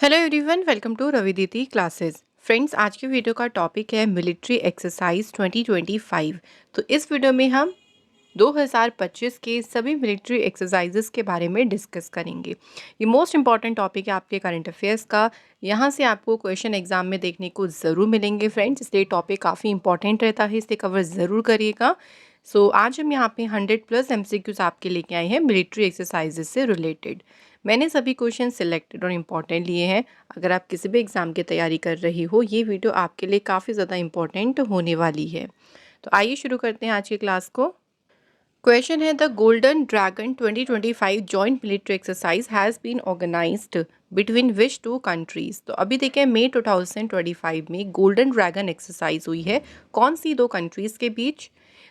Hello everyone, welcome to Raviditi classes. Friends, आज की video का टॉपिक है मिलिट्री एक्सरसाइज 2025। तो इस वीडियो में हम 2025 के सभी मिलिट्री एक्सरसाइजेस के बारे में डिस्कस करेंगे। ये मोस्ट इंपॉर्टेंट टॉपिक है आपके करंट अफेयर्स का। यहाँ से आपको क्वेश्चन एग्जाम में देखने को ज़रूर मिलेंगे फ्रेंड्स, इसलिए टॉपिक काफ़ी इंपॉर्टेंट रहता है, इसे कवर ज़रूर करिएगा। आज हम यहाँ पे 100+ MCQs आपके लेके आए हैं मिलिट्री एक्सरसाइजेस से रिलेटेड। मैंने सभी क्वेश्चन सिलेक्टेड और इम्पॉर्टेंट लिए हैं। अगर आप किसी भी एग्ज़ाम की तैयारी कर रही हो, ये वीडियो आपके लिए काफ़ी ज़्यादा इम्पॉर्टेंट होने वाली है। तो आइए शुरू करते हैं आज की क्लास को। क्वेश्चन है, the Golden Dragon 2025 joint military exercise has been organised between which two countries. तो अभी देखें, मई 2025 में गोल्डन ड्रैगन एक्सरसाइज हुई है कौन सी दो कंट्रीज़ के बीच?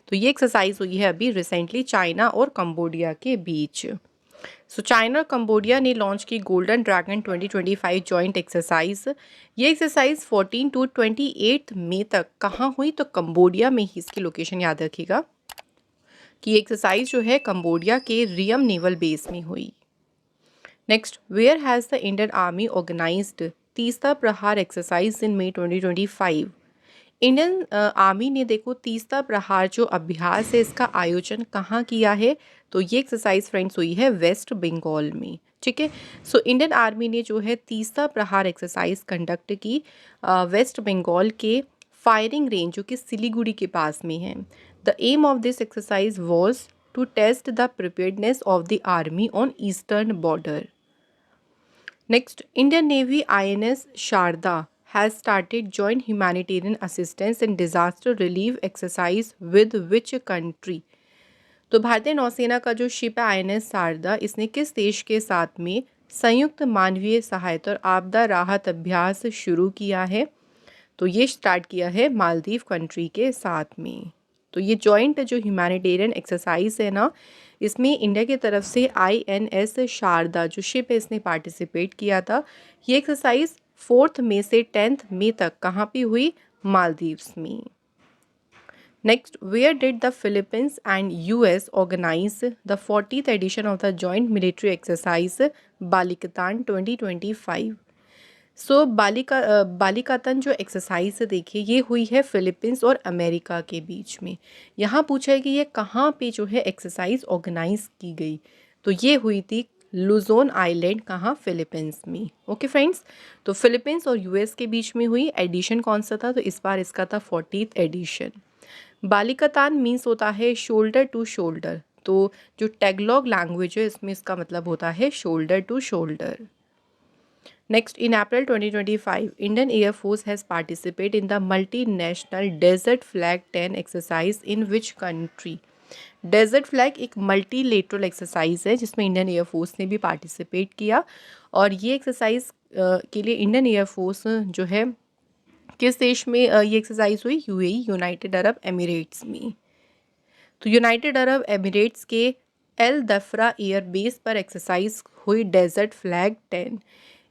तो ये एक्सरसाइज हुई है अभी रिसेंटली चाइना और कंबोडिया के बीच। चाइना और कंबोडिया ने लॉन्च की गोल्डन ड्रैगन 2025 जॉइंट एक्सरसाइज। ये एक्सरसाइज 14 टू 28 मई तक कहाँ हुई? तो कंबोडिया में ही। इसकी लोकेशन याद रखिएगा कि एक्सरसाइज जो है कंबोडिया के रियम नेवल बेस में हुई। Next, where has the Indian army organized Teesta Prahar exercise in May 2025। Indian army ने देखो तीस्ता प्रहार जो अभ्यास है इसका आयोजन कहाँ किया है? तो ये एक्सरसाइज फ्रेंड्स हुई है वेस्ट बंगाल में। ठीक है, इंडियन आर्मी ने जो है तीस्ता प्रहार एक्सरसाइज कंडक्ट की वेस्ट बंगाल के फायरिंग रेंज जो कि सिलीगुड़ी के पास में है। The aim of this exercise was to test the preparedness of the army on eastern border. Next, Indian Navy INS Sharda has started joint humanitarian assistance and disaster relief exercise with which country? तो भारतीय नौसेना का जो ship है INS Sharda, इसने किस देश के साथ में संयुक्त मानवीय सहायता और आपदा राहत अभ्यास शुरू किया है? तो ये स्टार्ट किया है मालदीव कंट्री के साथ में। तो ये जॉइंट जो ह्यूमैनिटेरियन एक्सरसाइज है ना, इसमें इंडिया की तरफ से INS शारदा जो शिप है इसने पार्टिसिपेट किया था। ये एक्सरसाइज 4 मई से 10 मई तक कहाँ पे हुई? मालदीव्स में। Next, where did the Philippines and US organize the 40th edition of the joint military exercise Balikatan 2025। Balikatan जो एक्सरसाइज है देखिए, ये हुई है फिलीपींस और अमेरिका के बीच में। यहाँ पूछा है कि ये कहाँ पे जो है एक्सरसाइज ऑर्गेनाइज की गई? तो ये हुई थी लुजोन आइलैंड, कहाँ? फिलीपींस में। ओके फ्रेंड्स, तो फिलीपींस और US के बीच में हुई। एडिशन कौन सा था? तो इस बार इसका था 40th एडिशन। बालिकातान मीन्स होता है शोल्डर टू शोल्डर। तो जो टैगलॉग लैंग्वेज है इसमें इसका मतलब होता है shoulder to shoulder. Next, in April 2025, Indian Air Force has participated in the multinational Desert Flag 10 exercise in which country? Desert flag एक मल्टीलेटरल एक्सरसाइज है जिसमें इंडियन एयरफोर्स ने भी पार्टिसिपेट किया। और ये एक्सरसाइज के लिए इंडियन एयरफोर्स जो है किस देश में ये एक्सरसाइज हुई? UAE, यूनाइटेड अरब एमिरेट्स में। तो यूनाइटेड अरब एमिरेट्स के एल दफरा एयर बेस पर एक्सरसाइज हुई डेजर्ट फ्लैग 10।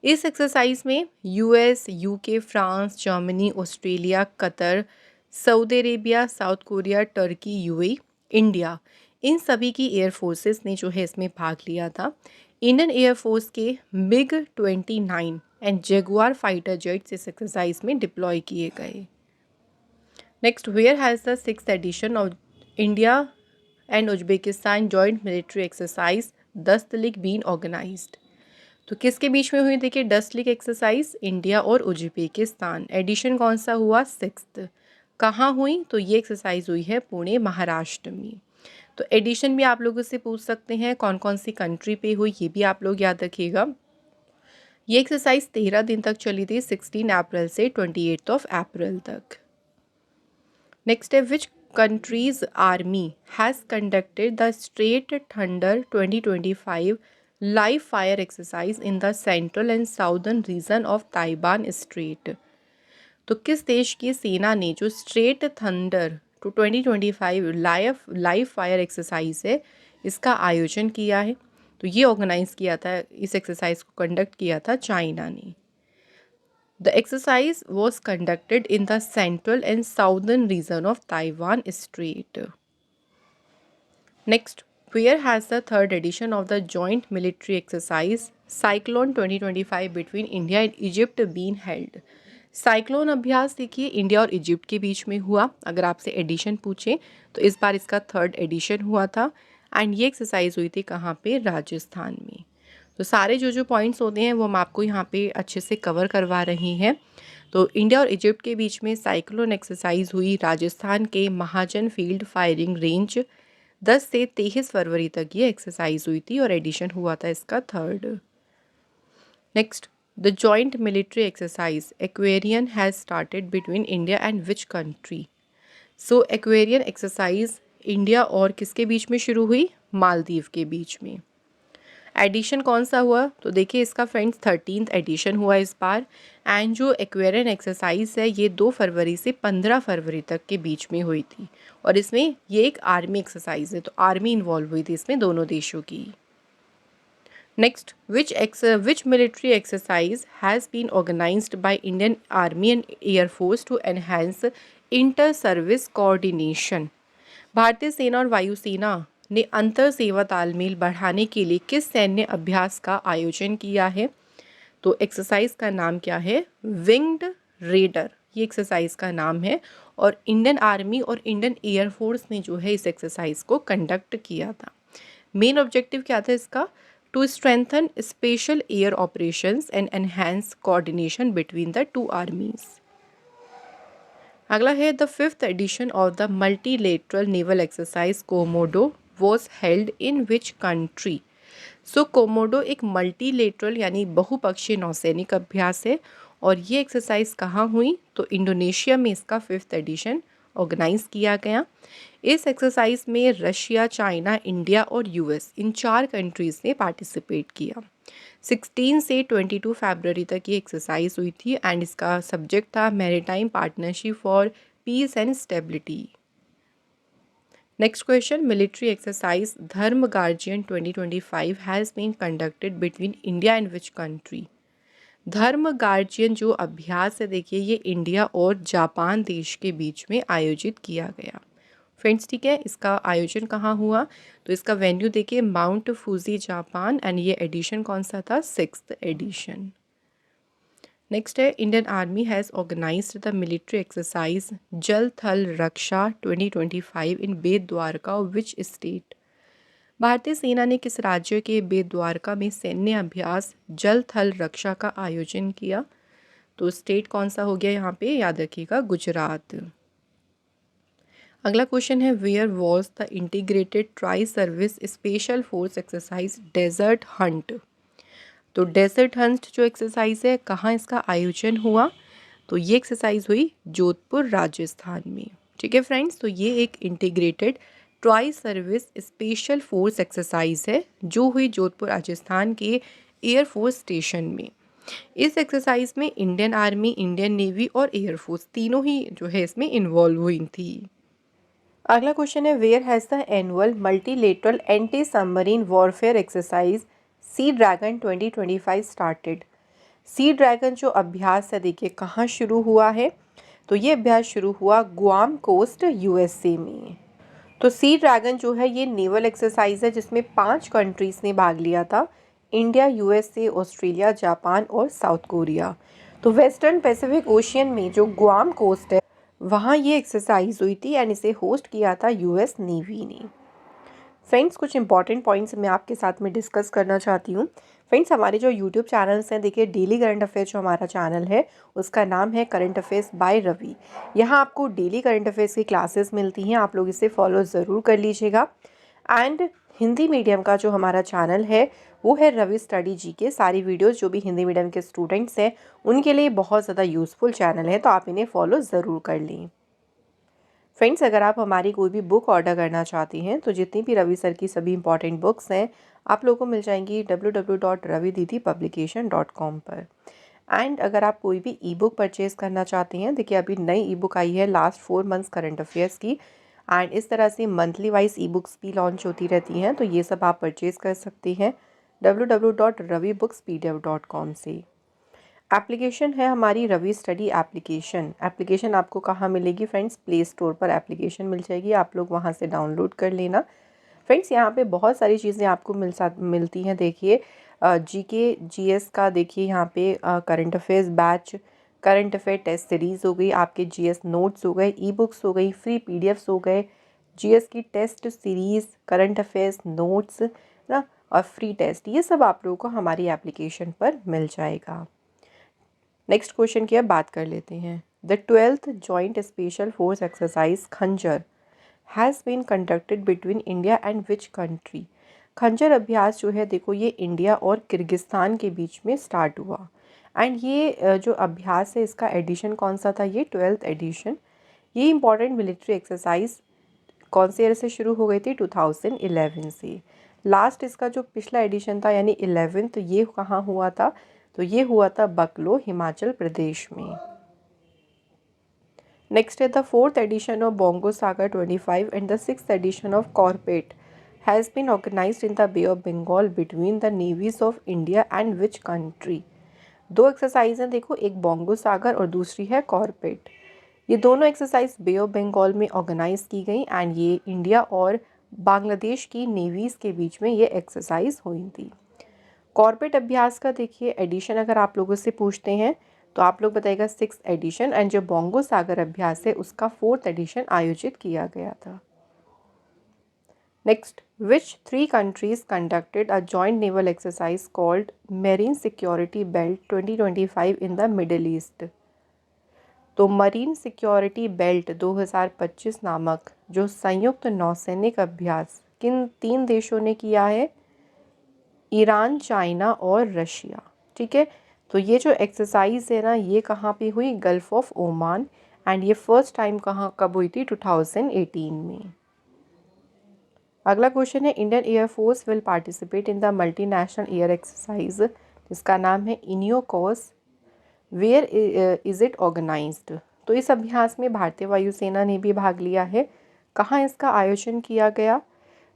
इस एक्सरसाइज में US, UK, France, Germany, Australia, Qatar, Saudi Arabia, South Korea, Turkey, UAE, India, इन सभी की एयर फोर्सेस ने जो है इसमें भाग लिया था। इंडियन एयरफोर्स के MiG-29 and Jaguar fighter jets इस एक्सरसाइज में डिप्लॉय किए गए। Next, where has the 6th edition of India and Uzbekistan joint military exercise Dustlik been organised? तो किसके बीच में हुई? देखिए, डस्टलिक एक्सरसाइज इंडिया और उज्बेकिस्तान। एडिशन कौन सा हुआ? 6th। कहाँ हुई? तो ये एक्सरसाइज हुई है पुणे, महाराष्ट्र में। तो एडिशन भी आप लोगों से पूछ सकते हैं कौन कौन सी कंट्री पे हुई, ये भी आप लोग याद रखिएगा। ये एक्सरसाइज 13 दिन तक चली थी, 16 अप्रैल से 28 अप्रैल तक। नेक्स्ट है, विच country's army has conducted the Straight Thunder 2025 live fire exercise in the central and southern region of Taiwan Strait? तो किस देश की सेना ने जो Strait Thunder two 2025 live fire exercise है इसका आयोजन किया है? तो ये ऑर्गेनाइज किया था, इस एक्सरसाइज को कंडक्ट किया था चाइना ने। The exercise was conducted in the central and southern region of Taiwan Strait. Next, where has the 3rd edition of the joint military exercise cyclone 2025 between India and Egypt been held. Cyclone अभ्यास देखिए India और Egypt के बीच में हुआ। अगर आपसे addition पूछे तो इस बार इसका 3rd एडिशन हुआ था एंड ये एक्सरसाइज हुई थी कहाँ पे, राजस्थान में। तो सारे जो पॉइंट्स होते हैं वो हम आपको यहाँ पे अच्छे से कवर करवा रही हैं। तो इंडिया और इजिप्ट के बीच में साइक्लोन एक्सरसाइज हुई राजस्थान के महाजन फील्ड फायरिंग रेंज। 10 से 23 फरवरी तक ये एक्सरसाइज हुई थी और एडिशन हुआ था इसका 3rd। Next, the joint military exercise Aquarian has started between India and which country. So Aquarian exercise India और किसके बीच में शुरू हुई, मालदीव के बीच में। एडिशन कौन सा हुआ, तो देखिए इसका फ्रेंड्स 13th एडिशन हुआ इस बार। एंड जो एक्वेरियन एक्सरसाइज है ये 2 फरवरी से 15 फरवरी तक के बीच में हुई थी और इसमें ये एक आर्मी एक्सरसाइज है, तो आर्मी इन्वॉल्व हुई थी इसमें दोनों देशों की। Next, which military exercise has been organized by Indian Army and Air Force to enhance inter-service coordination? भारतीय सेना और वायुसेना ने अंतर सेवा तालमेल बढ़ाने के लिए किस सैन्य अभ्यास का आयोजन किया है? तो एक्सरसाइज का नाम क्या है, विंग्ड रेडर, ये एक्सरसाइज का नाम है। और इंडियन आर्मी और इंडियन एयरफोर्स ने जो है इस एक्सरसाइज को कंडक्ट किया था। मेन ऑब्जेक्टिव क्या था इसका, to strengthen special air operations and enhance coordination between the two armies. अगला है the 5th edition of the multilateral naval exercise Komodo was held in which country. So Komodo एक multilateral यानी बहुपक्षीय नौसैनिक अभ्यास है और ये एक्सरसाइज कहाँ हुई, तो इंडोनेशिया में इसका 5th एडिशन ऑर्गेनाइज किया गया। इस एक्सरसाइज में रशिया, चाइना, इंडिया और यूएस इन 4 कंट्रीज़ ने पार्टिसिपेट किया। 16 से 22 फरवरी तक ये एक्सरसाइज हुई थी एंड इसका सब्जेक्ट था maritime partnership for peace and stability. Next question, military exercise Dharma Guardian 2025 has been conducted between India and which country. Dharma Guardian जो अभ्यास है देखिए ये इंडिया और जापान देश के बीच में आयोजित किया गया। फ्रेंड्स ठीक है, इसका आयोजन कहाँ हुआ, तो इसका वेन्यू देखिए माउंट फूजी जापान एंड ये एडिशन कौन सा था, 6th एडिशन। नेक्स्ट है Indian army has organised the military exercise Jal Thal Raksha 2025 in bat Dwarka which state. भारतीय सेना ने किस राज्य के बेट द्वारका में सैन्य अभ्यास जल थल रक्षा का आयोजन किया, तो स्टेट कौन सा हो गया यहाँ पे, याद रखिएगा गुजरात। अगला क्वेश्चन है where was the integrated tri service special force exercise desert hunt. तो डेजर्ट हंट जो एक्सरसाइज है कहाँ इसका आयोजन हुआ, तो ये एक्सरसाइज हुई जोधपुर राजस्थान में। ठीक है फ्रेंड्स, तो ये एक integrated tri service special force exercise है जो हुई जोधपुर राजस्थान के एयरफोर्स स्टेशन में। इस एक्सरसाइज में इंडियन आर्मी, इंडियन नेवी और एयरफोर्स तीनों ही जो है इसमें इन्वॉल्व हुई थी। अगला क्वेश्चन है where has the annual multilateral anti submarine warfare exercise sea dragon 2025 started. Sea dragon जो अभ्यास है देखिए कहाँ शुरू हुआ है, तो ये अभ्यास शुरू हुआ गुआम कोस्ट यूएसए में। तो सी ड्रैगन जो है ये नेवल एक्सरसाइज है जिसमें 5 कंट्रीज़ ने भाग लिया था, इंडिया, यूएसए, ऑस्ट्रेलिया, जापान और साउथ कोरिया। तो वेस्टर्न पैसिफिक ओशियन में जो गुआम कोस्ट है वहाँ ये एक्सरसाइज हुई थी एंड इसे होस्ट किया था यूएस नेवी ने। फ्रेंड्स कुछ इंपॉर्टेंट पॉइंट्स मैं आपके साथ में डिस्कस करना चाहती हूँ। फ्रेंड्स हमारे जो यूट्यूब चैनल्स हैं देखिए डेली करंट अफेयर्स जो हमारा चैनल है उसका नाम है करंट अफेयर्स बाय रवि। यहाँ आपको डेली करंट अफेयर्स की क्लासेस मिलती हैं, आप लोग इसे फॉलो ज़रूर कर लीजिएगा। एंड हिंदी मीडियम का जो हमारा चैनल है वो है रवि स्टडी जी के। सारी वीडियोस जो भी हिंदी मीडियम के स्टूडेंट्स हैं उनके लिए बहुत ज़्यादा यूज़फुल चैनल है, तो आप इन्हें फॉलो ज़रूर कर लें। फ्रेंड्स अगर आप हमारी कोई भी बुक ऑर्डर करना चाहती हैं तो जितनी भी रवि सर की सभी इंपॉर्टेंट बुक्स हैं आप लोगों को मिल जाएंगी www.ravididipublication.com पर। एंड अगर आप कोई भी ई बुक परचेज़ करना चाहती हैं, देखिए अभी नई ई बुक आई है लास्ट 4 मंथ्स करंट अफेयर्स की एंड इस तरह से मंथली वाइज ई बुक्स भी लॉन्च होती रहती हैं, तो ये सब आप परचेज़ कर सकती हैं www.ravibookspdf.com से। एप्लीकेशन है हमारी रवि स्टडी एप्लीकेशन। एप्लीकेशन आपको कहाँ मिलेगी फ्रेंड्स, प्ले स्टोर पर एप्लीकेशन मिल जाएगी, आप लोग वहाँ से डाउनलोड कर लेना। फ्रेंड्स यहाँ पे बहुत सारी चीज़ें आपको मिलती हैं। देखिए जीके जीएस का देखिए यहाँ पे current affairs batch, current affair test series हो गई, आपके जीएस नोट्स हो गए, ई बुक्स हो गई, फ्री पीडीएफ्स हो गए, जीएस की test series, current affairs notes ना, और फ्री टेस्ट, ये सब आप लोगों को हमारी एप्लीकेशन पर मिल जाएगा। नेक्स्ट क्वेश्चन की अब बात कर लेते हैं। The 12th joint special force exercise Khanjar has been conducted between India and which country. Khanjar अभ्यास जो है देखो ये इंडिया और किर्गिस्तान के बीच में स्टार्ट हुआ। एंड ये जो अभ्यास है इसका एडिशन कौन सा था, ये 12th एडिशन। ये इंपॉर्टेंट मिलिट्री एक्सरसाइज कौन से ईयर से शुरू हो गई थी, 2011 से। लास्ट इसका जो पिछला एडिशन था यानी 11th, ये कहाँ हुआ था, तो ये हुआ था बकलो, हिमाचल प्रदेश में। नेक्स्ट है the 4th edition of Bongosagar 25 and the 6th edition of CORPAT has been organised in the Bay of Bengal between the navies of India and which country. दो एक्सरसाइज हैं देखो, एक बोंगो सागर और दूसरी है कॉर्पेट। ये दोनों एक्सरसाइज बे ऑफ बंगाल में ऑर्गेनाइज की गई एंड ये इंडिया और बांग्लादेश की नेवीज़ के बीच में ये एक्सरसाइज हुई थी। कॉर्पेट अभ्यास का देखिए एडिशन अगर आप लोगों से पूछते हैं तो आप लोग बताइएगा 6th एडिशन, एंड जो बोंगो सागर अभ्यास है उसका 4th एडिशन आयोजित किया गया था। Next, which 3 countries conducted a joint naval exercise called marine security belt 2025 in the middle east. तो मरीन सिक्योरिटी बेल्ट 2025 नामक जो संयुक्त नौसैनिक अभ्यास किन 3 देशों ने किया है, ईरान, चाइना और रशिया। ठीक है, तो ये जो एक्सरसाइज है ना ये कहाँ पे हुई, गल्फ ऑफ ओमान, एंड ये फर्स्ट टाइम कहाँ कब हुई थी, 2018 में। अगला क्वेश्चन है Indian air force will participate in the multinational air exercise जिसका नाम है इनियोकॉस, वेयर इज़ इट ऑर्गेनाइज्ड। तो इस अभ्यास में भारतीय वायुसेना ने भी भाग लिया है। कहाँ इसका आयोजन किया गया,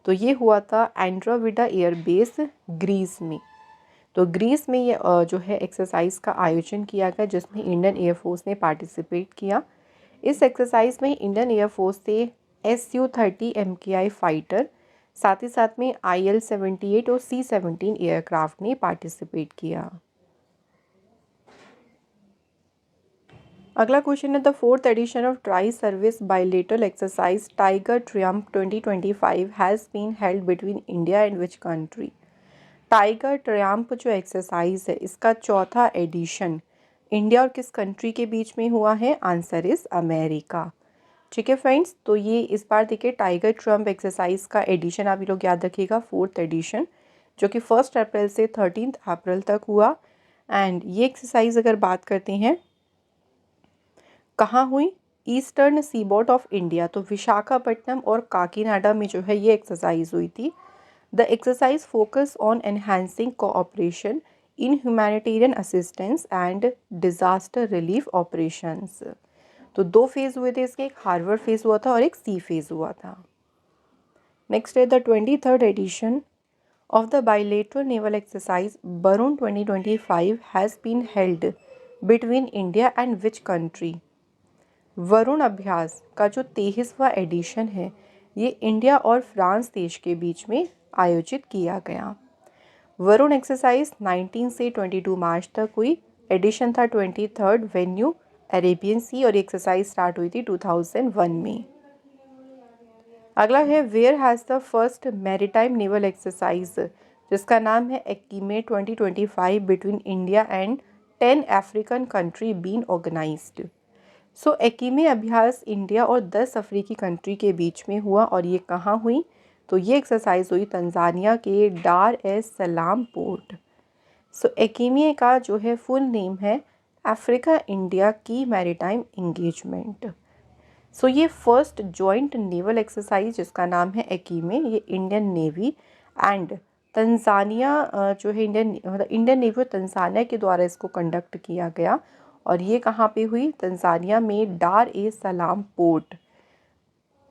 तो ये हुआ था एंड्रोविडा एयरबेस, ग्रीस में। तो ग्रीस में ये जो है एक्सरसाइज का आयोजन किया गया जिसमें इंडियन एयरफोर्स ने पार्टिसिपेट किया। इस एक्सरसाइज में इंडियन एयरफोर्स से Su-30 MKI फाइटर, साथ ही साथ में IL-78 और C-17 एयरक्राफ्ट ने पार्टिसिपेट किया। अगला क्वेश्चन है the 4th edition of tri service bilateral exercise Tiger Triumph 2025 has been held between India and which country. Tiger Triumph जो एक्सरसाइज है इसका 4था एडिशन इंडिया और किस कंट्री के बीच में हुआ है, आंसर इज अमेरिका। ठीक है फ्रेंड्स, तो ये इस बार देखिए टाइगर ट्रियम्फ एक्सरसाइज का एडिशन आप लोग याद रखिएगा 4th एडिशन, जो कि 1 अप्रैल से 13 अप्रैल तक हुआ। एंड ये एक्सरसाइज अगर बात करते हैं कहाँ हुई, ईस्टर्न सीबोर्ड ऑफ इंडिया, तो विशाखापट्टनम और काकीनाडा में जो है ये एक्सरसाइज हुई थी। The exercise focus on enhancing cooperation in humanitarian assistance and disaster relief operations. तो 2 फेज़ हुए थे इसके, एक हार्बर फेज़ हुआ था और एक सी फेज़ हुआ था। नेक्स्ट है the 23rd edition of the bilateral naval exercise Varun 2025 has been held between India and which country. Varun अभ्यास का जो 23वां एडिशन है ये इंडिया और फ्रांस देश के बीच में आयोजित किया गया। वरुण एक्सरसाइज 19 से 22 मार्च तक हुई। एडिशन था 23rd, वेन्यू अरेबियन सी, और एक्सरसाइज स्टार्ट हुई थी 2001 में। अगला है where has the first maritime naval exercise जिसका नाम है AIKEYME 2025 between India and 10 African country been organized. So AIKEYME अभ्यास इंडिया और 10 अफ्रीकी कंट्री के बीच में हुआ और ये कहाँ हुई, तो ये एक्सरसाइज हुई तंजानिया के डार एस सलाम पोर्ट। सो एक्कीमे का जो है फुल नेम है अफ्रीका इंडिया की मैरीटाइम इंगेजमेंट। सो ये फर्स्ट जॉइंट नेवल एक्सरसाइज जिसका नाम है एक्कीमे, ये इंडियन नेवी एंड तंजानिया जो है इंडियन नेवी और तंजानिया के द्वारा इसको कंडक्ट किया गया और ये कहाँ पे हुई, तंजानिया में डार ए सलाम पोर्ट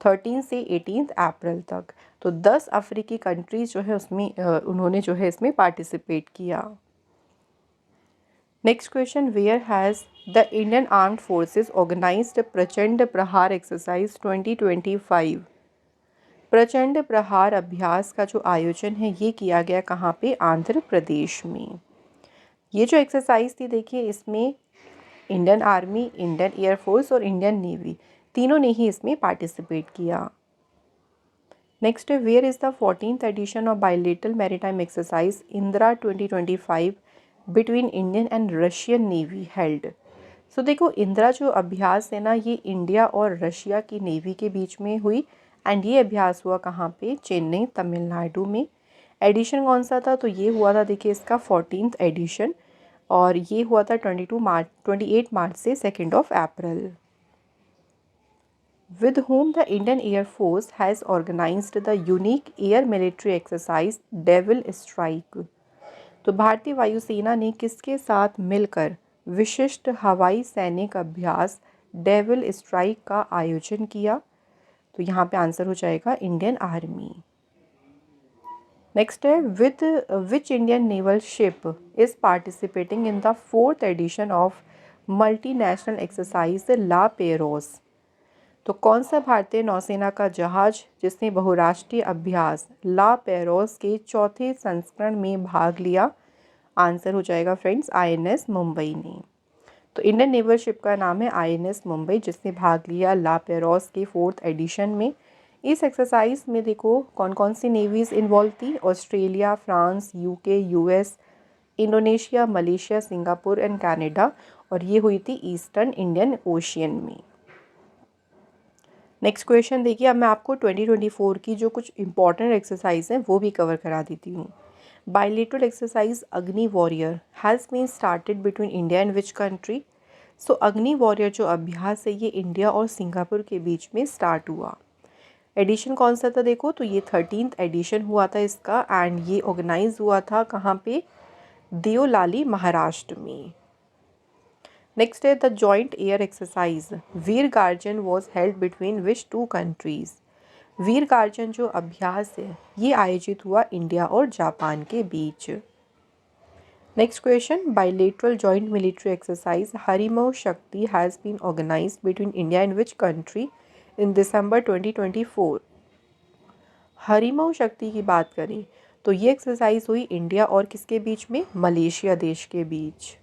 13 से 18 अप्रैल तक। तो 10 अफ्रीकी कंट्रीज जो है उसमें उन्होंने जो है इसमें पार्टिसिपेट किया। Next question, where has the Indian armed forces organised Prachand Prahar exercise 2025। प्रचंड प्रहार अभ्यास का जो आयोजन है ये किया गया कहाँ पे, आंध्र प्रदेश में। ये जो एक्सरसाइज थी देखिए, इसमें इंडियन आर्मी, इंडियन एयरफोर्स और इंडियन नेवी तीनों ने ही इसमें पार्टिसिपेट किया। नेक्स्ट है, where is the 14th edition of bilateral maritime exercise Indra 2025 between Indian and Russian navy held. So देखो, इंदिरा जो अभ्यास है ना, ये इंडिया और रशिया की नेवी के बीच में हुई एंड ये अभ्यास हुआ कहाँ पे, चेन्नई, तमिलनाडु में। एडिशन कौन सा था, तो ये हुआ था देखिए इसका 14th एडिशन, और ये हुआ था 28 मार्च से 2 अप्रैल। with whom the Indian Air Force has organized the unique air military exercise Devil Strike। तो भारतीय वायुसेना ने किसके साथ मिलकर विशिष्ट हवाई सैनिक अभ्यास डेविल स्ट्राइक का आयोजन किया, तो यहाँ पे आंसर हो जाएगा इंडियन आर्मी। नेक्स्ट है, with which Indian naval ship is participating in the 4th edition of multinational exercise La Perouse. तो कौन सा भारतीय नौसेना का जहाज जिसने बहुराष्ट्रीय अभ्यास ला पेरोस के 4थे संस्करण में भाग लिया, आंसर हो जाएगा फ्रेंड्स INS मुंबई ने। तो इंडियन नेवल शिप का नाम है INS मुंबई, जिसने भाग लिया ला पेरोस के 4th एडिशन में। इस एक्सरसाइज में देखो कौन कौन सी नेवीज़ इन्वॉल्व थी, Australia, France, UK, US, Indonesia, Malaysia, Singapore and Canada, और ये हुई थी ईस्टर्न इंडियन ओशियन में। नेक्स्ट क्वेश्चन देखिए, अब मैं आपको 2024 की जो कुछ इंपॉर्टेंट एक्सरसाइज हैं वो भी कवर करा देती हूँ। Bilateral exercise Agni Warrior has been started between India and which country. So Agni Warrior जो अभ्यास है ये इंडिया और सिंगापुर के बीच में स्टार्ट हुआ। एडिशन कौन सा था देखो, तो ये 13th एडिशन हुआ था इसका, एंड ये ऑर्गेनाइज हुआ था कहाँ पे, देओलाली, महाराष्ट्र में। नेक्स्ट है, the joint air exercise Veer guardian was held between which 2 countries. Veer guardian जो अभ्यास है ये आयोजित हुआ इंडिया और जापान के बीच। Next question, bilateral joint military exercise Harimau Shakti has been organised between India and which country in December 2024। Harimau Shakti की बात करें तो ये एक्सरसाइज हुई इंडिया और किसके बीच में, मलेशिया देश के बीच।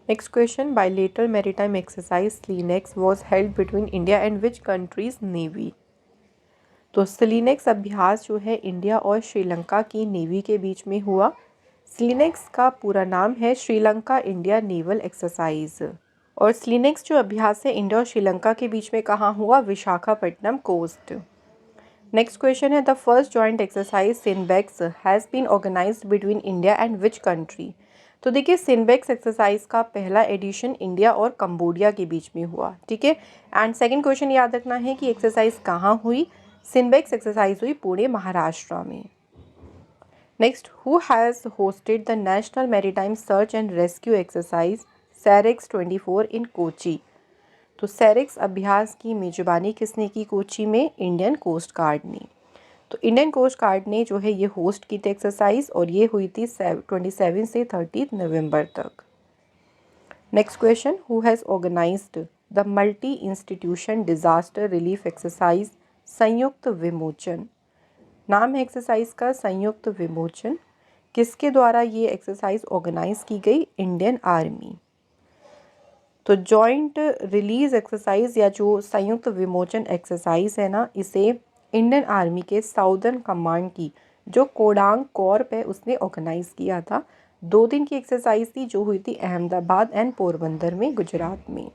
Next question, bilateral maritime exercise SLINEX was held between India and which country's navy. तो स्लीनेक्स अभ्यास जो है इंडिया और श्रीलंका की नेवी के बीच में हुआ। स्लीनेक्स का पूरा नाम है श्रीलंका इंडिया नेवल एक्सरसाइज, और स्लीनेक्स जो अभ्यास है इंडिया और श्रीलंका के बीच में कहाँ हुआ, विशाखापट्टनम कोस्ट। नेक्स्ट क्वेश्चन है, the first joint exercise SIMBEX has been organised between India and which country. तो देखिए, सिनबेक्स एक्सरसाइज का पहला एडिशन इंडिया और कंबोडिया के बीच में हुआ, ठीक है। एंड सेकंड क्वेश्चन याद रखना है कि एक्सरसाइज कहाँ हुई, सिनबेक्स एक्सरसाइज हुई पुणे, महाराष्ट्र में। Next, who has hosted the national maritime search and rescue exercise SAREX 24 in Kochi. तो सैरेक्स अभ्यास की मेजबानी किसने की कोची में, इंडियन कोस्ट गार्ड ने। तो इंडियन कोस्ट गार्ड ने जो है ये होस्ट की थी एक्सरसाइज, और ये हुई थी 27 से 30 नवंबर तक। Next question, who has organised the multi institution disaster relief exercise Samyukt Vimochan. नाम है एक्सरसाइज का संयुक्त विमोचन। किसके द्वारा ये एक्सरसाइज ऑर्गेनाइज की गई, इंडियन आर्मी। तो जॉइंट रिलीज एक्सरसाइज या जो संयुक्त विमोचन एक्सरसाइज है ना, इसे इंडियन आर्मी के साउदर्न कमांड की जो कोडांग कॉर्प है उसने ऑर्गेनाइज किया था। 2 दिन की एक्सरसाइज थी जो हुई थी अहमदाबाद एंड पोरबंदर में, गुजरात में।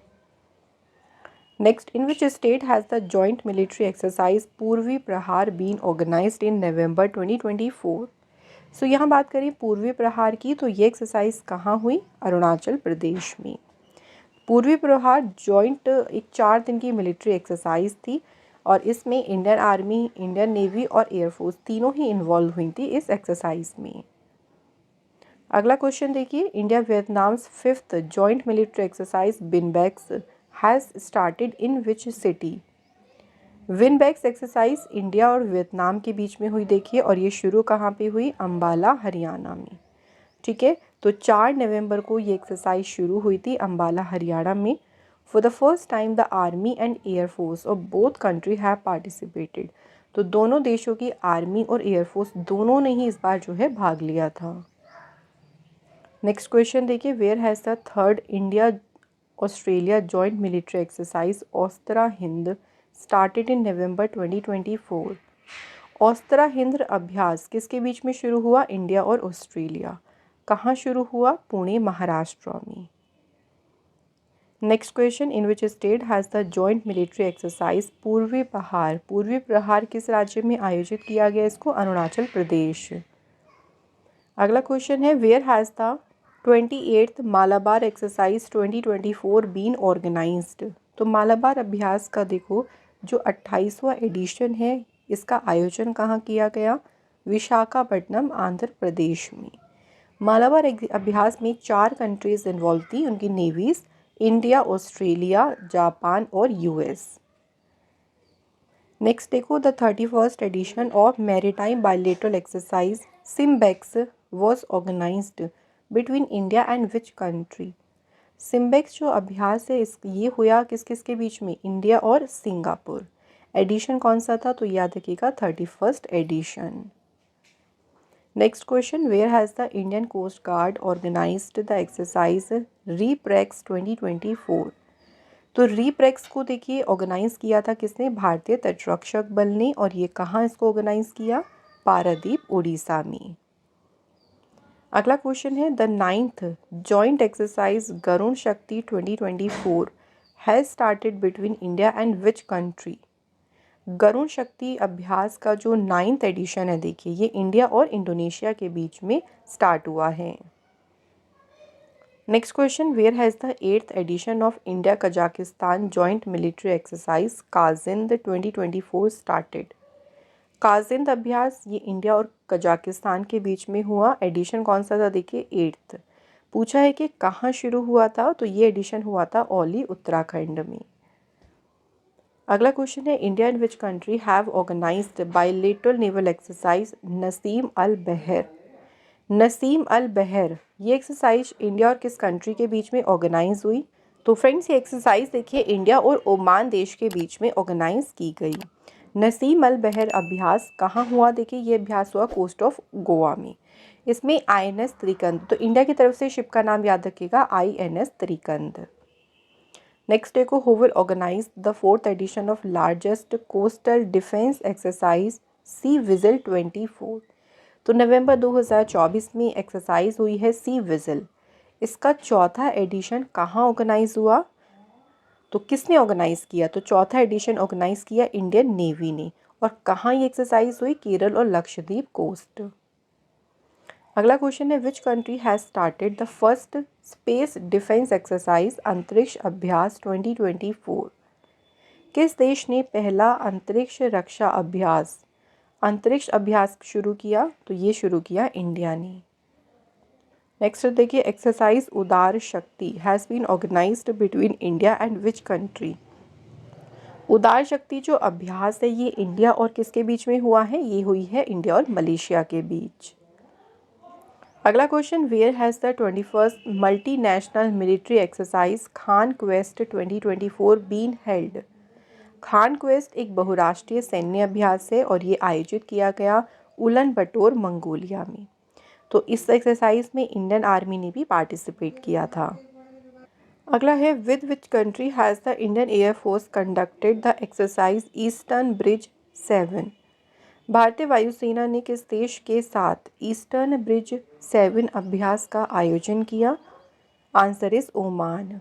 Next, in which state has the joint military exercise पूर्वी प्रहार बीन ऑर्गेनाइज्ड इन नवंबर 2024। सो यहाँ बात करें पूर्वी प्रहार की, तो ये एक्सरसाइज कहाँ हुई, अरुणाचल प्रदेश में। पूर्वी प्रहार जॉइंट एक 4 दिन की मिलिट्री एक्सरसाइज थी, और इसमें इंडियन आर्मी, इंडियन नेवी और एयरफोर्स तीनों ही इन्वॉल्व हुई थी इस एक्सरसाइज में। अगला क्वेश्चन देखिए, India Vietnam's 5th joint military exercise VINBAX has started in which city. VINBAX exercise India और वियतनाम के बीच में हुई देखिए, और ये शुरू कहाँ पे हुई, अम्बाला, हरियाणा में, ठीक है। तो 4 नवंबर को ये एक्सरसाइज शुरू हुई थी अम्बाला, हरियाणा में। For the first time the army and air force of both country have participated. तो दोनों देशों की आर्मी और एयरफोर्स दोनों ने ही इस बार जो है भाग लिया था। नेक्स्ट क्वेश्चन देखिए, where has the third India Australia joint military exercise AustraHind started in November 2024। AustraHind अभ्यास किसके बीच में शुरू हुआ? इंडिया और ऑस्ट्रेलिया। कहाँ शुरू हुआ? पुणे महाराष्ट्र में। Next question, in which state has the joint military exercise पूर्वी पहाड़? पूर्वी प्रहार किस राज्य में आयोजित किया गया इसको? अरुणाचल प्रदेश। अगला क्वेश्चन है, where has the 28th Malabar exercise 2024 been organised? तो मालाबार अभ्यास का देखो जो 28वां एडिशन है इसका आयोजन कहाँ किया गया? विशाखापट्टनम आंध्र प्रदेश में। मालाबार अभ्यास में 4 कंट्रीज इन्वॉल्व थी, उनकी नेवीज इंडिया, ऑस्ट्रेलिया, जापान और यूएस। नेक्स्ट देखो, the 31st edition of maritime bilateral exercise SIMBEX was organised between India and which country? SIMBEX जो अभ्यास है ये हुआ किस किस के बीच में? इंडिया और सिंगापुर। एडिशन कौन सा था? तो याद रखिएगा 31st edition. Next question, where has the Indian coast guard organized the exercise REPREX 2024? तो रीप्रेक्स को देखिए ऑर्गेनाइज किया था किसने? भारतीय तटरक्षक बल ने। और ये कहाँ इसको ऑर्गेनाइज किया? पारादीप उड़ीसा में। अगला क्वेश्चन है, the 9th joint exercise Garuda Shakti 2024 has started between India and which country? Garuda Shakti अभ्यास का जो 9th एडिशन है देखिए ये इंडिया और इंडोनेशिया के बीच में स्टार्ट हुआ है। Next question, where has the 8th edition of India Kazakhstan joint military exercise Kazind 2024 started? Kazind अभ्यास ये इंडिया और कजाकिस्तान के बीच में हुआ। एडिशन कौन सा था? देखिए 8th। पूछा है कि कहाँ शुरू हुआ था? तो ये एडिशन हुआ था औली उत्तराखंड में। अगला क्वेश्चन है, India and which country have organized bilateral naval exercise Naseem Al Bahr? Naseem Al बहर ये एक्सरसाइज इंडिया और किस कंट्री के बीच में ऑर्गेनाइज हुई? तो फ्रेंड्स ये एक्सरसाइज देखिए इंडिया और ओमान देश के बीच में ऑर्गेनाइज की गई। नसीम अल बहर अभ्यास कहाँ हुआ? देखिए ये अभ्यास हुआ कोस्ट ऑफ गोवा में। इसमें INS त्रिकंद, तो इंडिया की तरफ से शिप का नाम याद रखिएगा INS त्रिकंद। नेक्स्ट देखो, who will organise the 4th edition of largest coastal defence exercise Sea Vigil 24? तो नवंबर 2024 में एक्सरसाइज हुई है सी विजिल। इसका चौथा एडिशन कहाँ ऑर्गेनाइज हुआ? तो किसने ऑर्गेनाइज किया? तो चौथा एडिशन ऑर्गेनाइज किया इंडियन नेवी ने। और कहाँ ये एक्सरसाइज हुई? केरल और लक्षद्वीप कोस्ट। अगला क्वेश्चन है, which country has started the first space defence exercise अंतरिक्ष अभ्यास 2024? किस देश ने पहला अंतरिक्ष रक्षा अभ्यास अंतरिक्ष अभ्यास शुरू किया? तो ये शुरू किया इंडिया ने। नेक्स्ट देखिए, exercise Udara Shakti has been organised between India and which country? Udara Shakti जो अभ्यास है ये इंडिया और किसके बीच में हुआ है? ये हुई है इंडिया और मलेशिया के बीच। अगला question, where has the 21st multinational military exercise Khaan Quest 2024 been held? Khaan Quest एक बहुराष्ट्रीय सैन्य अभ्यास है और ये आयोजित किया गया उलन बटोर मंगोलिया में। तो इस एक्सरसाइज में इंडियन आर्मी ने भी पार्टिसिपेट किया था। अगला है, with which country has the Indian air force conducted the exercise eastern bridge 7? भारतीय वायुसेना ने किस देश के साथ ईस्टर्न ब्रिज 7 अभ्यास का आयोजन किया? Answer is Oman.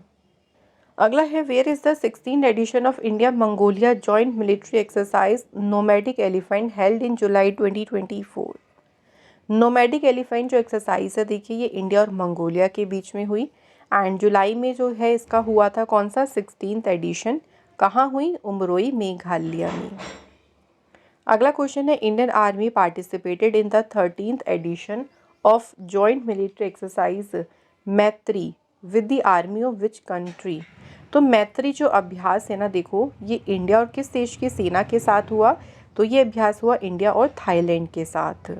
अगला है, where is the 16th edition of India Mongolia joint military exercise nomadic elephant held in July 2024? Nomadic elephant जो एक्सरसाइज है देखिए ये इंडिया और मंगोलिया के बीच में हुई एंड जुलाई में जो है इसका हुआ था कौन सा? 16th addition. कहाँ हुई? उमरोई मेघालय में। अगला क्वेश्चन है, Indian army participated in the 13th edition of joint military exercise Maitree with the army of which country? तो मैत्री जो अभ्यास है ना देखो ये इंडिया और किस देश की सेना के साथ हुआ? तो ये अभ्यास हुआ इंडिया और थाईलैंड के साथ।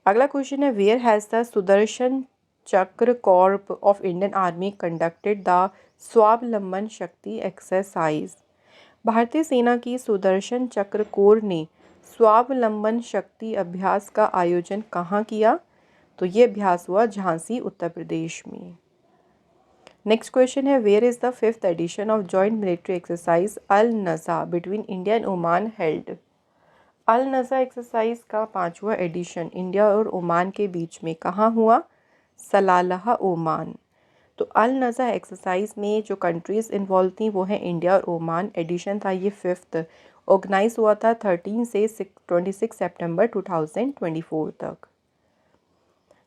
अगला क्वेश्चन है, वेयर हैज़ द सुदर्शन चक्र Corp of Indian army conducted the स्वावलंबन शक्ति एक्सरसाइज? भारतीय सेना की सुदर्शन चक्र कोर ने स्वावलंबन शक्ति अभ्यास का आयोजन कहाँ किया? तो ये अभ्यास हुआ झांसी उत्तर प्रदेश में। नेक्स्ट क्वेश्चन है, where is the 5th edition of joint military exercise Al Najah between India and Oman held? Al Najah exercise का 5वां एडिशन इंडिया और ओमान के बीच में कहाँ हुआ? Salalah, Oman. तो अल नज़ा एक्सरसाइज में जो कंट्रीज़ इन्वॉल्व थी वो है इंडिया और ओमान। एडिशन था ये 5th, ऑर्गेनाइज हुआ था 13 से 26 सितंबर 2024 तक।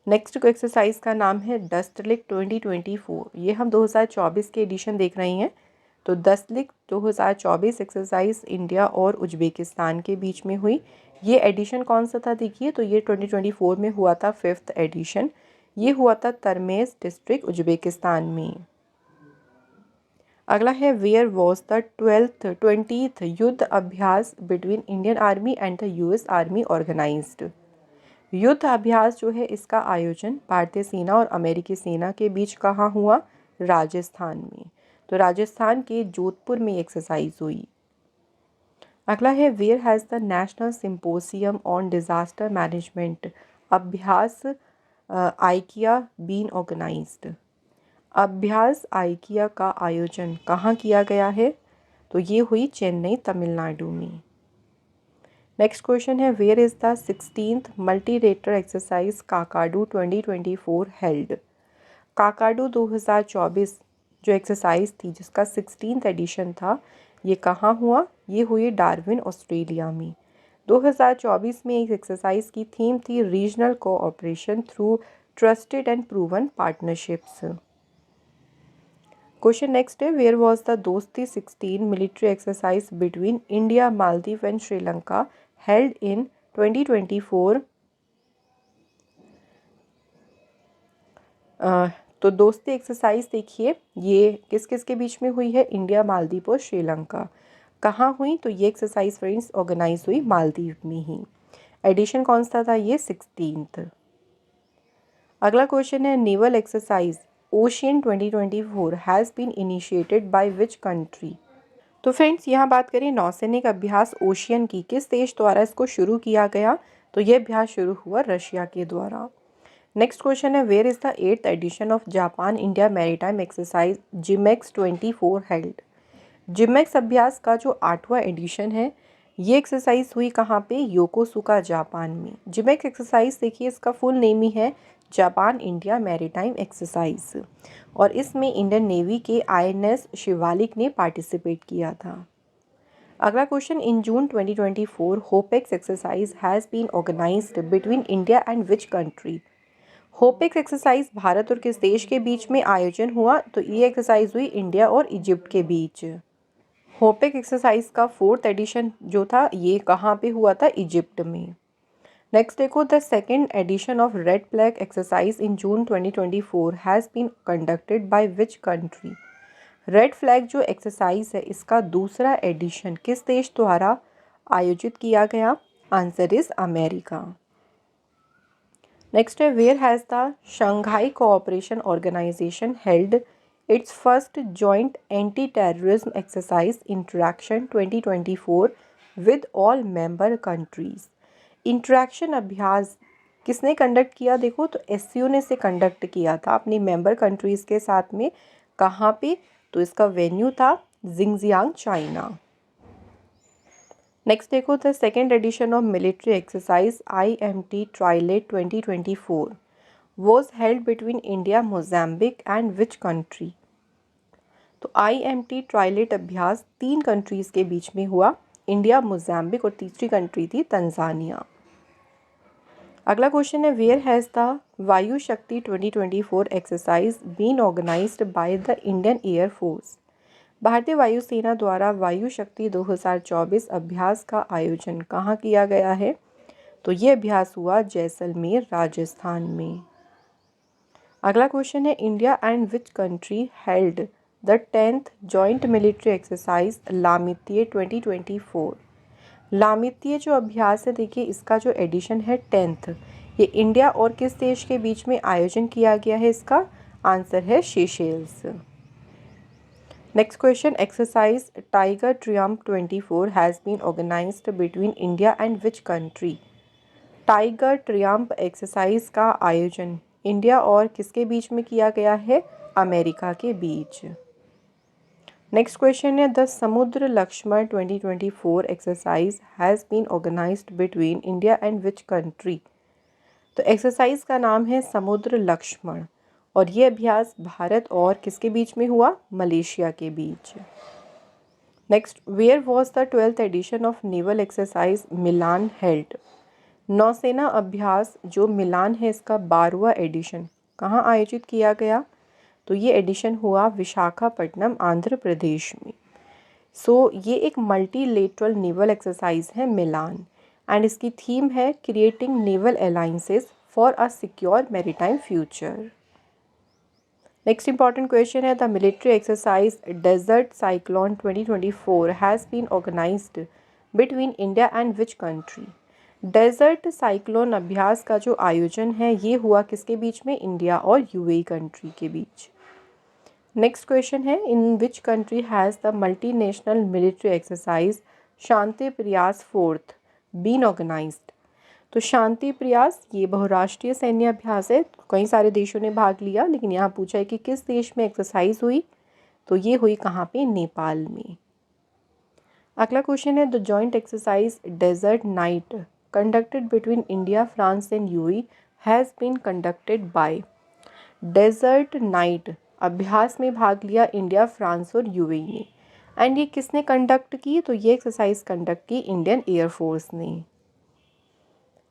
नेक्स्ट एक्सरसाइज का नाम है दस्तलिक 2024। ये हम 2024 के एडिशन देख रहे हैं। तो दस्तलिक 2024 एक्सरसाइज इंडिया और उज्बेकिस्तान के बीच में हुई। ये एडिशन कौन सा था देखिए, तो ये 2024 में हुआ था 5th एडिशन। ये हुआ था तरमेज डिस्ट्रिक्ट उज्बेकिस्तान में। अगला है, where was the 20th Yudh Abhyas between Indian army and the US army organised? Yudh Abhyas जो है इसका आयोजन भारतीय सेना और अमेरिकी सेना के बीच कहाँ हुआ? राजस्थान में। तो राजस्थान के जोधपुर में एक्सरसाइज हुई। अगला है, where has the national symposium on disaster management अभ्यास आइकिया बीन ऑर्गेनाइज्ड? अभ्यास आइकिया का आयोजन कहाँ किया गया है? तो ये हुई चेन्नई, तमिलनाडु में। नेक्स्ट क्वेश्चन है, where is the 16th multilateral exercise Kakadu 2024 held? Kakadu 2024 जो एक्सरसाइज थी जिसका 16th एडिशन था, ये कहाँ हुआ? ये हुई डार्विन, ऑस्ट्रेलिया में। 2024 में एक एक्सरसाइज की थीम थी regional cooperation through trusted and proven partnerships. Question next है, वेयर वॉज द दोस्ती 16 military exercise between India, Maldives and Sri Lanka held in 2024? तो दोस्ती एक्सरसाइज देखिए ये किस किस के बीच में हुई है? इंडिया, मालदीव और श्रीलंका। कहाँ हुई? तो ये एक्सरसाइज फ्रेंड्स ऑर्गेनाइज हुई मालदीव में ही। एडिशन कौन सा था? ये 16th। अगला क्वेश्चन है, naval exercise ocean 2024 has been initiated by which country? तो फ्रेंड्स यहाँ बात करें नौसैनिक अभ्यास ओशियन की, किस देश द्वारा इसको शुरू किया गया? तो ये अभ्यास शुरू हुआ रशिया के द्वारा। नेक्स्ट क्वेश्चन है, where is the 8th edition of Japan India maritime exercise JIMEX 24 held? JIMEX अभ्यास का जो 8वां एडिशन है ये एक्सरसाइज हुई कहाँ पे? योकोसुका, जापान में। जिमेक्स एक्सरसाइज देखिए इसका फुल नेम ही है जापान इंडिया मैरीटाइम एक्सरसाइज, और इसमें इंडियन नेवी के INS शिवालिक ने पार्टिसिपेट किया था। अगला question, in June 2024 HOPEX exercise has been organised between India and which country? HOPEX exercise भारत और किस देश के बीच में आयोजन हुआ? तो ये एक्सरसाइज हुई इंडिया और इजिप्ट के बीच। होपेक एक्सरसाइज का 4th एडिशन जो था ये कहाँ पे हुआ था? इजिप्ट में। नेक्स्ट देखो, the 2nd edition of red flag exercise in June 2024 has been conducted by which country? Red flag जो एक्सरसाइज है इसका दूसरा एडिशन किस देश द्वारा आयोजित किया गया? Answer is America. नेक्स्ट है, where has the Shanghai Cooperation Organisation held its first joint anti terrorism exercise interaction 2024 with all member countries? Interaction अभ्यास किसने कंडक्ट किया? देखो तो SCO ने से कंडक्ट किया था अपनी मेंबर कंट्रीज़ के साथ में। कहाँ पे? तो इसका वेन्यू था जिंगजियांग, चाइना। नेक्स्ट देखो, the 2nd edition of military exercise IMT trilat 2024 was held between India, Mozambique and which country? तो IMT ट्राइलेट अभ्यास 3 कंट्रीज़ के बीच में हुआ, इंडिया, मोजाम्बिक और तीसरी कंट्री थी तंजानिया। अगला क्वेश्चन है, where has the Vayu Shakti 2024 exercise been organised by the Indian Air Force? भारतीय वायुसेना द्वारा वायु शक्ति 2024 अभ्यास का आयोजन कहाँ किया गया है? तो ये अभ्यास हुआ जैसलमेर, राजस्थान में। अगला क्वेश्चन है, India and which country held the 10th joint military exercise Lamitiye 2024? Lamitiye जो अभ्यास है देखिए इसका जो एडिशन है 10th, ये इंडिया और किस देश के बीच में आयोजन किया गया है? इसका आंसर है Seychelles. Next question, exercise Tiger Triumph 24 has been organised between India and which country. Tiger Triumph exercise का आयोजन इंडिया और किसके बीच में किया गया है? अमेरिका के बीच। नेक्स्ट क्वेश्चन है, the Samudra Laksamana 2024 exercise has been organised between India and which country. तो एक्सरसाइज का नाम है समुद्र लक्ष्मण और ये अभ्यास भारत और किसके बीच में हुआ? मलेशिया के बीच। Next, where was the 12th edition of naval exercise Milan held. नौसेना अभ्यास जो मिलान है इसका 12वां एडिशन कहाँ आयोजित किया गया? तो ये एडिशन हुआ विशाखापट्टनम, आंध्र प्रदेश में। ये एक मल्टीलेटरल नेवल एक्सरसाइज है मिलान एंड इसकी थीम है creating naval alliances for a secure maritime future. Next important question है, the military exercise desert cyclone 2024 has been organised between India and which country. Desert cyclone अभ्यास का जो आयोजन है ये हुआ किसके बीच में? इंडिया और यूएई कंट्री के बीच। नेक्स्ट क्वेश्चन है, in which country has the multinational military exercise Shanti Prayas 4th been organised. तो शांति प्रयास ये बहुराष्ट्रीय सैन्य अभ्यास है, कई सारे देशों ने भाग लिया, लेकिन यहाँ पूछा है कि किस देश में एक्सरसाइज हुई। तो ये हुई कहाँ पे? नेपाल में। अगला क्वेश्चन है, the joint exercise desert knight conducted between India, France and UAE has been conducted by. Desert knight अभ्यास में भाग लिया इंडिया, फ्रांस और यूएई ने। एंड ये किसने कंडक्ट की? तो ये एक्सरसाइज कंडक्ट की इंडियन एयरफोर्स ने।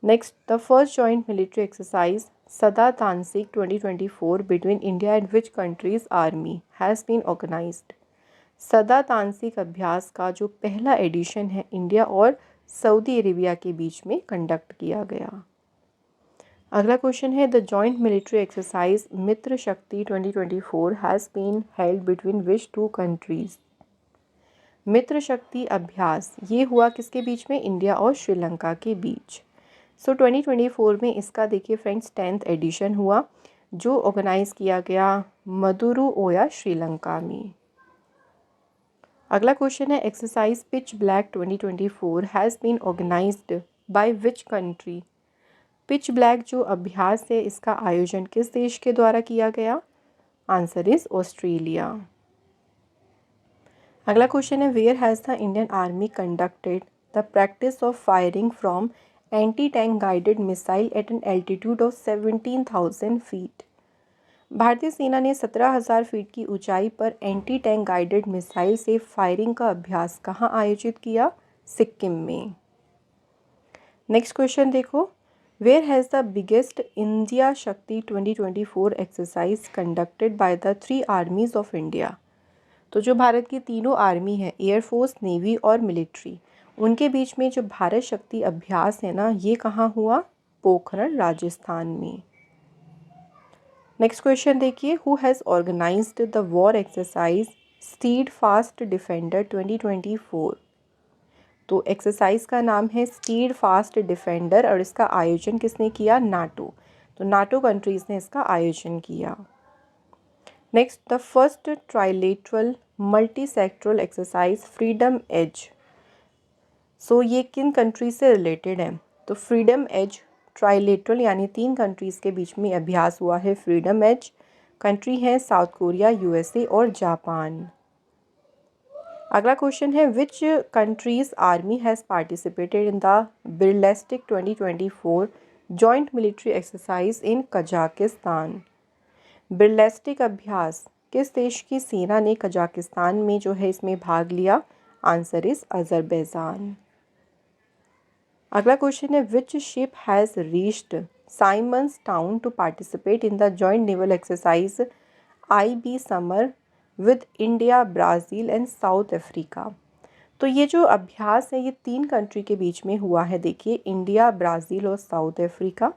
Next, the first joint military exercise Sada Tanseeq 2024 between India and which countries army has been organised. Sada Tanseeq अभ्यास का जो पहला एडिशन है इंडिया और सऊदी अरेबिया के बीच में कंडक्ट किया गया। अगला क्वेश्चन है, the joint military exercise Mitra Shakti 2024 has been held between which 2 countries. Mitra Shakti अभ्यास ये हुआ किसके बीच में? इंडिया और श्रीलंका के बीच। 2024 में इसका देखिए फ्रेंड्स 10th एडिशन हुआ जो ऑर्गेनाइज किया गया मदुरु ओया, श्रीलंका में। अगला क्वेश्चन है, exercise pitch black 2024 has been organised by which country. Pitch black जो अभ्यास है इसका आयोजन किस देश के द्वारा किया गया? Answer is Australia. अगला क्वेश्चन है, where has the Indian army conducted the practice of firing from anti tank guided missile at an altitude of 17,000 feet. भारतीय सेना ने 17,000 फीट की ऊंचाई पर एंटी टैंक गाइडेड मिसाइल से फायरिंग का अभ्यास कहाँ आयोजित किया? सिक्किम में। नेक्स्ट क्वेश्चन देखो, where has the biggest India Shakti 2024 exercise conducted by the 3 armies of India. तो जो भारत की तीनों आर्मी है, एयरफोर्स, नेवी और मिलिट्री, उनके बीच में जो भारत शक्ति अभ्यास है ना, ये कहाँ हुआ? पोखरण, राजस्थान में। नेक्स्ट क्वेश्चन देखिए, who has organised the war exercise steadfast defender 2024। तो एक्सरसाइज का नाम है स्टीड फास्ट डिफेंडर और इसका आयोजन किसने किया? नाटो। तो नाटो कंट्रीज़ ने इसका आयोजन किया। Next, the first trilateral multi sectoral exercise freedom edge. ये किन कंट्रीज से रिलेटेड है? तो फ्रीडम एज ट्राइलेटरल यानी 3 कंट्रीज़ के बीच में अभ्यास हुआ है फ्रीडम एज। कंट्री हैं साउथ कोरिया, यूएसए और जापान। अगला क्वेश्चन है, which countries army has participated in the Birlestik 2024 joint military exercise in Kazakhstan. Birlestik अभ्यास किस देश की सेना ने कजाकिस्तान में जो है इसमें भाग लिया? Answer is Azerbaijan. अगला क्वेश्चन है, which ship has reached Simon's Town to participate in the joint naval exercise IB summer with India, Brazil and South Africa. तो ये जो अभ्यास है ये 3 कंट्री के बीच में हुआ है, देखिए इंडिया, ब्राज़ील और साउथ अफ्रीका।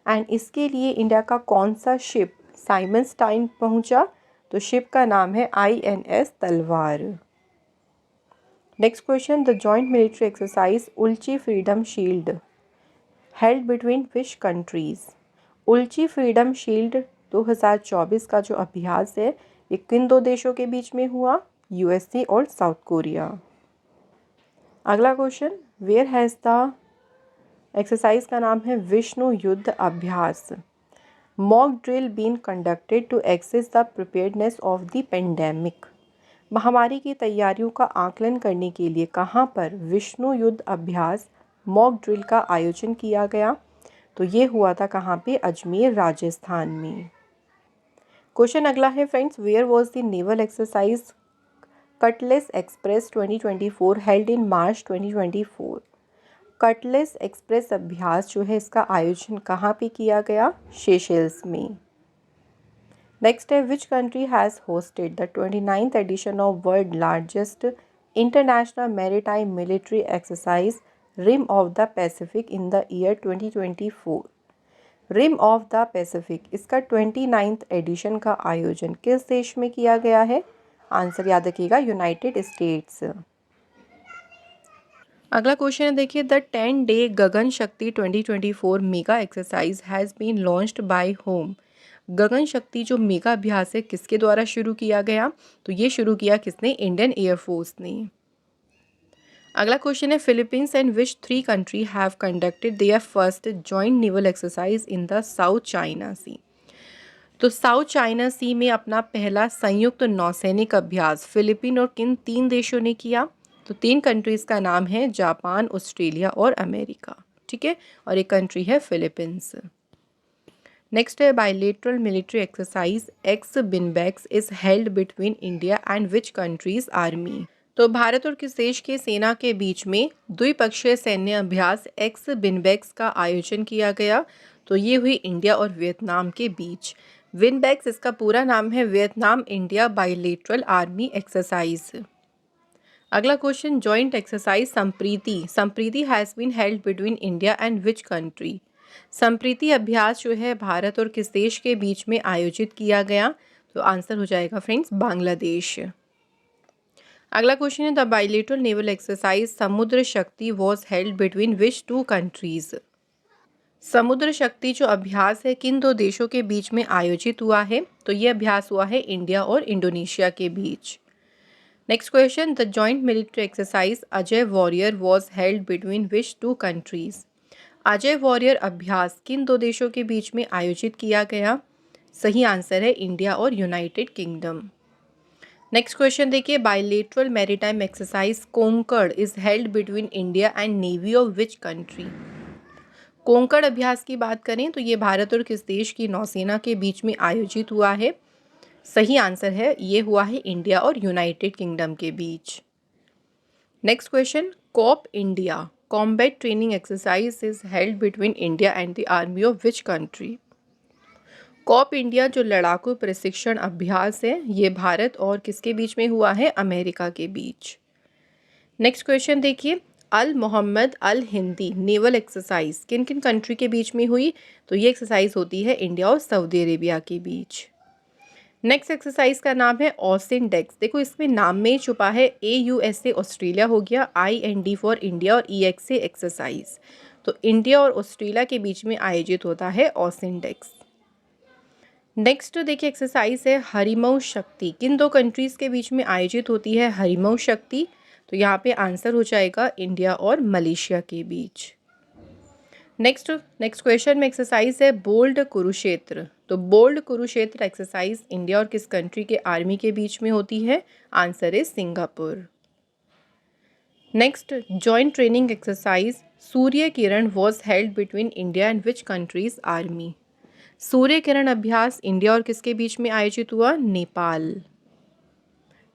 एंड इसके लिए इंडिया का कौन सा शिप साइमंस टाउन पहुंचा? तो शिप का नाम है INS Talwar. Next question, the joint military exercise Ulchi Freedom Shield held between which countries. Ulchi Freedom Shield 2024 का जो अभ्यास है ये किन 2 देशों के बीच में हुआ? यूएसए और साउथ कोरिया। अगला question, where has the exercise का नाम है Vishnu Yudh Abhyas mock drill been conducted to access the preparedness of the pandemic. महामारी की तैयारियों का आकलन करने के लिए कहाँ पर विष्णु युद्ध अभ्यास मॉक ड्रिल का आयोजन किया गया? तो ये हुआ था कहाँ पे? अजमेर, राजस्थान में। क्वेश्चन अगला है friends, where was the naval exercise cutlass express 2024 held in March 2024। Cutlass express अभ्यास जो है इसका आयोजन कहाँ पे किया गया? सेशेल्स में। नेक्स्ट है, which country has hosted the 29th edition of world largest international maritime military exercise rim of the Pacific in the year 2024। Rim of the Pacific, इसका 29th एडिशन का आयोजन किस देश में किया गया है? आंसर याद रखिएगा, यूनाइटेड स्टेट्स। अगला क्वेश्चन है, देखिए, the 10-day Gagan Shakti 2024 mega exercise has been launched by whom. Gagan Shakti जो मेगा अभ्यास है किसके द्वारा शुरू किया गया? तो ये शुरू किया किसने? इंडियन एयरफोर्स ने। अगला क्वेश्चन है, Philippines and which 3 country have conducted their first joint naval exercise in the South China Sea. तो साउथ चाइना सी में अपना पहला संयुक्त नौसैनिक अभ्यास फिलीपीन और किन 3 देशों ने किया? तो 3 कंट्रीज का नाम है जापान, ऑस्ट्रेलिया और अमेरिका। ठीक है, और एक कंट्री है फिलीपींस। नेक्स्ट है, bilateral military exercise ex VINBAX is held between India and which countries army. तो भारत और किस देश के सेना के बीच में द्विपक्षीय सैन्य अभ्यास एक्स बिनबैक्स का आयोजन किया गया? तो ये हुई इंडिया और वियतनाम के बीच। विनबैक्स इसका पूरा नाम है Vietnam India bilateral army exercise. अगला question, joint exercise Sampriti. Sampriti has been held between India and which country. Sampriti अभ्यास जो है भारत और किस देश के बीच में आयोजित किया गया? तो आंसर हो जाएगा फ्रेंड्स बांग्लादेश। अगला क्वेश्चन है, द बायलेटरल नेवल एक्सरसाइज समुद्र शक्ति was held between which 2 countries. समुद्र शक्ति जो अभ्यास है किन 2 देशों के बीच में आयोजित हुआ है? तो ये अभ्यास हुआ है इंडिया और इंडोनेशिया के बीच। Next question, the joint military exercise Ajay Warrior was held between which 2 countries. Ajay Warrior अभ्यास किन 2 देशों के बीच में आयोजित किया गया? सही आंसर है इंडिया और यूनाइटेड किंगडम। नेक्स्ट क्वेश्चन देखिए, bilateral maritime exercise Konkan is held between India and navy of which country. Konkan अभ्यास की बात करें तो ये भारत और किस देश की नौसेना के बीच में आयोजित हुआ है? सही आंसर है ये हुआ है इंडिया और यूनाइटेड किंगडम के बीच। Next question, Cope India combat training exercise is held between India and the army of which country. Cope India जो लड़ाकू प्रशिक्षण अभ्यास है ये भारत और किसके बीच में हुआ है? अमेरिका के बीच। नेक्स्ट क्वेश्चन देखिए, अल मोहम्मद अल हिंदी नेवल एक्सरसाइज किन किन कंट्री के बीच में हुई? तो ये एक्सरसाइज होती है इंडिया और सऊदी अरेबिया के बीच। नेक्स्ट एक्सरसाइज का नाम है ऑसिन डेक्स। देखो इसमें नाम में छुपा है AUSA ऑस्ट्रेलिया हो गया, IND फॉर इंडिया और EXA एक्सरसाइज। तो इंडिया और ऑस्ट्रेलिया के बीच में आयोजित होता है ऑसिन डेक्स। नेक्स्ट देखिए एक्सरसाइज है हरिमऊ शक्ति किन 2 कंट्रीज़ के बीच में आयोजित होती है? हरिमऊ शक्ति, तो यहाँ पे आंसर हो जाएगा इंडिया और मलेशिया के बीच। नेक्स्ट क्वेश्चन में एक्सरसाइज है बोल्ड कुरुक्षेत्र। तो बोल्ड कुरुक्षेत्र एक्सरसाइज इंडिया और किस कंट्री के आर्मी के बीच में होती है? आंसर है Singapore. Next, joint training exercise Surya Kiran was held between India and which countries army. Surya Kiran अभ्यास इंडिया और किसके बीच में आयोजित हुआ? नेपाल।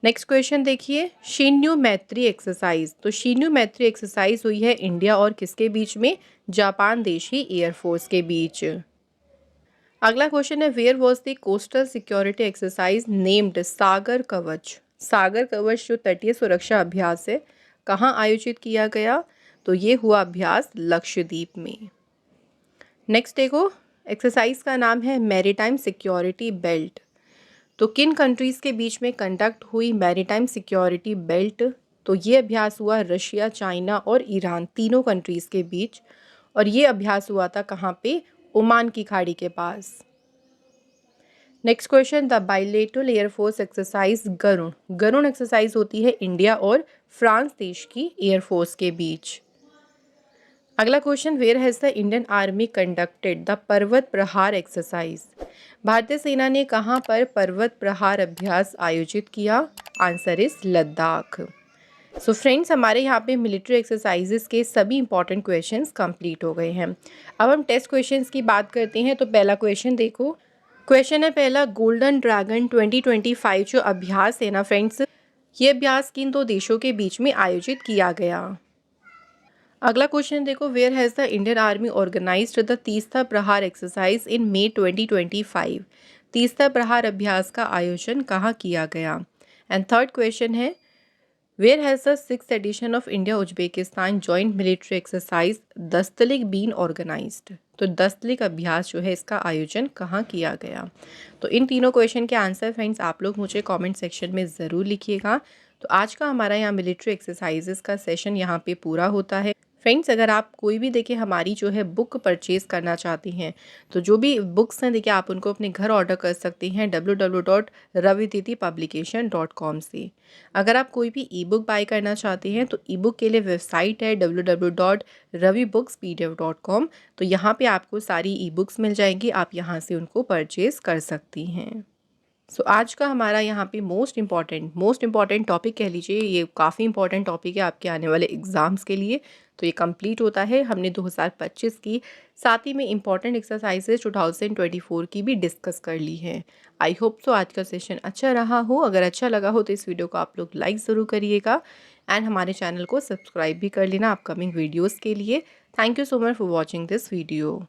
नेक्स्ट क्वेश्चन देखिए, शिन्यू मैत्री एक्सरसाइज। तो शिन्यू मैत्री एक्सरसाइज हुई है इंडिया और किसके बीच में? जापान देशी एयरफोर्स के बीच। अगला क्वेश्चन है, where was the coastal security exercise named Sagar Kavach. Sagar कवच जो तटीय सुरक्षा अभ्यास है कहाँ आयोजित किया गया? तो ये हुआ अभ्यास लक्षद्वीप में। नेक्स्ट देखो एक्सरसाइज का नाम है मैरीटाइम सिक्योरिटी बेल्ट। तो किन कंट्रीज़ के बीच में कंडक्ट हुई मैरीटाइम सिक्योरिटी बेल्ट? तो ये अभ्यास हुआ रशिया, चाइना और ईरान तीनों कंट्रीज़ के बीच, और ये अभ्यास हुआ था कहाँ पे? ओमान की खाड़ी के पास। Next question, the bilateral air force exercise Garuda. Garuda exercise होती है इंडिया और फ्रांस देश की एयरफोर्स के बीच। अगला question, where has the Indian army conducted the Parvat Prahar exercise. भारतीय सेना ने कहाँ पर पर्वत प्रहार अभ्यास आयोजित किया? Answer is Ladakh. So friends, हमारे यहाँ पे मिलिट्री एक्सरसाइजेस के सभी इंपॉर्टेंट क्वेश्चंस कंप्लीट हो गए हैं। अब हम टेस्ट क्वेश्चंस की बात करते हैं। तो पहला क्वेश्चन देखो, क्वेश्चन है पहला, गोल्डन ड्रैगन 2025 जो अभ्यास है ना फ्रेंड्स, ये अभ्यास किन दो देशों के बीच में आयोजित किया गया? अगला क्वेश्चन देखो, where has the Indian army organised the Teesta Prahar exercise in May 2025। Teesta प्रहार अभ्यास का आयोजन कहाँ किया गया? एंड थर्ड क्वेश्चन है, where has the 6th edition of India Uzbekistan joint military exercise Dustlik been organised. तो दस्तलिक अभ्यास जो है इसका आयोजन कहाँ किया गया? तो इन तीनों क्वेश्चन के आंसर फ्रेंड्स आप लोग मुझे कमेंट सेक्शन में ज़रूर लिखिएगा। तो आज का हमारा यहाँ मिलिट्री एक्सरसाइजेस का सेशन यहाँ पे पूरा होता है। फ्रेंड्स, अगर आप कोई भी देखिए हमारी जो है बुक परचेज़ करना चाहती हैं, तो जो भी बुक्स हैं देखिए आप उनको अपने घर ऑर्डर कर सकती हैं www.raviditipublication.com से। अगर आप कोई भी ई बुक बाय करना चाहते हैं तो ई बुक के लिए वेबसाइट है www.ravibookspdf.com। तो यहाँ पे आपको सारी ई बुक्स मिल जाएंगी, आप यहाँ से उनको परचेज़ कर सकती हैं। सो आज का हमारा यहाँ पे मोस्ट इम्पॉर्टेंट टॉपिक कह लीजिए, ये काफ़ी इंपॉर्टेंट टॉपिक है आपके आने वाले एग्ज़ाम्स के लिए। तो ये कंप्लीट होता है, हमने 2025 की, साथ ही में इम्पॉर्टेंट एक्सरसाइजेज 2024 की भी डिस्कस कर ली है। आई होप सो आज का सेशन अच्छा रहा हो। अगर अच्छा लगा हो तो इस वीडियो को आप लोग लाइक ज़रूर करिएगा एंड हमारे चैनल को सब्सक्राइब भी कर लेना अपकमिंग वीडियोज़ के लिए। Thank you so much for watching this video.